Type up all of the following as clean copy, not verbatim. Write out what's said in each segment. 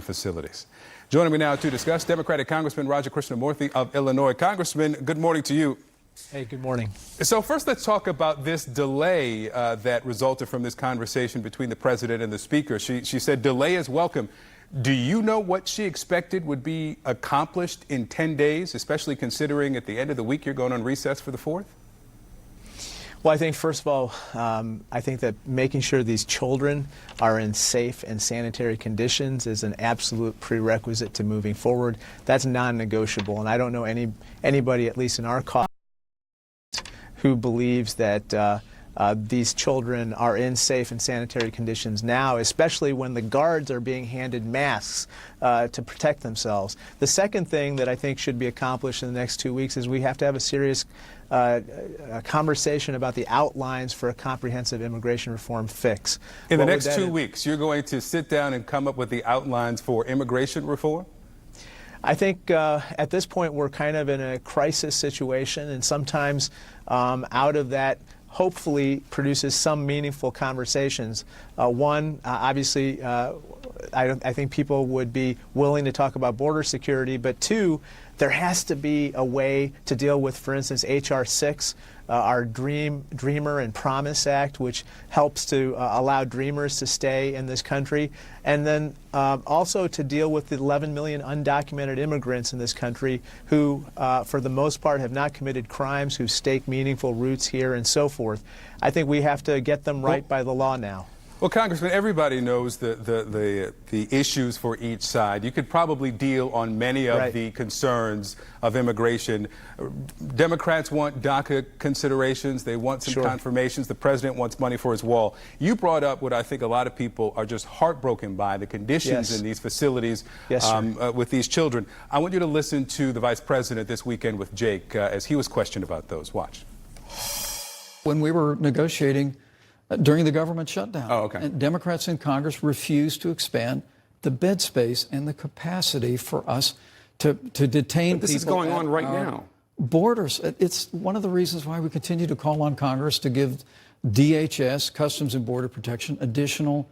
facilities. Joining me now to discuss, Democratic Congressman Roger Krishnamoorthi of Illinois. Congressman, good morning to you. Hey, good morning. So first, let's talk about this delay that resulted from this conversation between the president and the speaker. She said delay is welcome. Do you know what she expected would be accomplished in 10 days, especially considering at the end of the week you're going on recess for the 4th? Well, I think, first of all, I think that making sure these children are in safe and sanitary conditions is an absolute prerequisite to moving forward. That's non-negotiable, and I don't know anybody, at least in our caucus, who believes that these children are in safe and sanitary conditions now, especially when the guards are being handed masks to protect themselves. The second thing that I think should be accomplished in the next 2 weeks is we have to have a serious conversation about the outlines for a comprehensive immigration reform fix. In the next 2 weeks, you're going to sit down and come up with the outlines for immigration reform? I think at this point we're kind of in a crisis situation, and sometimes out of that hopefully produces some meaningful conversations. One, obviously, I think people would be willing to talk about border security, but two, there has to be a way to deal with, for instance, H.R. 6, our Dreamer and Promise Act, which helps to allow dreamers to stay in this country, and then also to deal with the 11 million undocumented immigrants in this country who, for the most part, have not committed crimes, who stake meaningful roots here, and so forth. I think we have to get them right by the law now. Well, Congressman, everybody knows the issues for each side. You could probably deal on many of the concerns of immigration. Democrats want DACA considerations. They want some confirmations. The president wants money for his wall. You brought up what I think a lot of people are just heartbroken by, the conditions in these facilities with these children. I want you to listen to the vice president this weekend with Jake as he was questioned about those. Watch. When we were negotiating during the government shutdown. And Democrats in Congress refused to expand the bed space and the capacity for us to detain people. This is going on right now. Borders. It's one of the reasons why we continue to call on Congress to give DHS, Customs and Border Protection, additional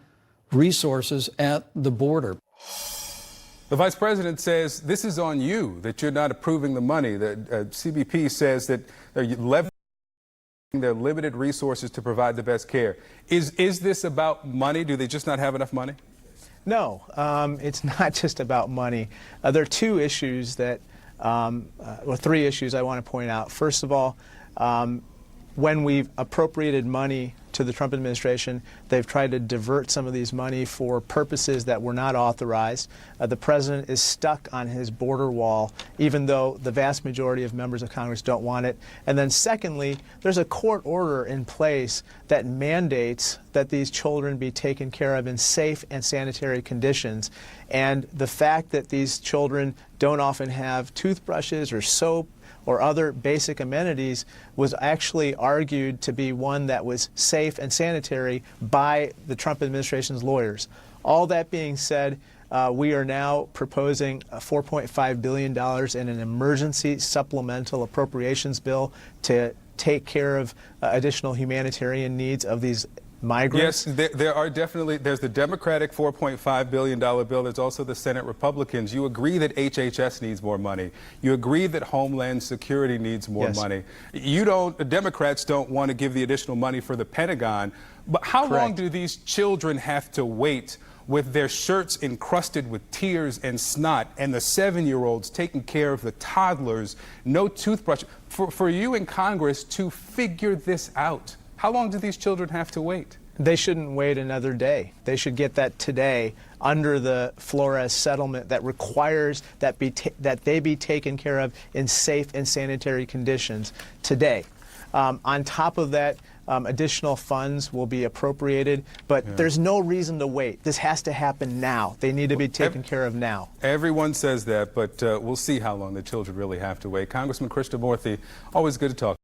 resources at the border. The vice president says this is on you, that you're not approving the money. The CBP says that their limited resources to provide the best care. Is this about money? Do they just not have enough money? No, it's not just about money. There are two issues that, or three issues I want to point out. First of all, when we've appropriated money to the Trump administration, they've tried to divert some of these money for purposes that were not authorized. The president is stuck on his border wall, even though the vast majority of members of Congress don't want it. And then secondly, there's a court order in place that mandates that these children be taken care of in safe and sanitary conditions. And the fact that these children don't often have toothbrushes or soap or other basic amenities was actually argued to be one that was safe and sanitary by the Trump administration's lawyers. All that being said, we are now proposing $4.5 billion in an emergency supplemental appropriations bill to take care of additional humanitarian needs of these migrants. Yes, there are definitely, there's the Democratic $4.5 billion bill. There's also the Senate Republicans. You agree that HHS needs more money. You agree that Homeland Security needs more money. The Democrats don't want to give the additional money for the Pentagon. But how long do these children have to wait with their shirts encrusted with tears and snot, and the 7-year-olds taking care of the toddlers, no toothbrush? For you in Congress to figure this out, how long do these children have to wait? They shouldn't wait another day. They should get that today under the Flores settlement that requires that they be taken care of in safe and sanitary conditions today. On top of that, additional funds will be appropriated, but there's no reason to wait. This has to happen now. They need to be taken care of now. Everyone says that, but we'll see how long the children really have to wait. Congressman Krishnamoorthi, always good to talk.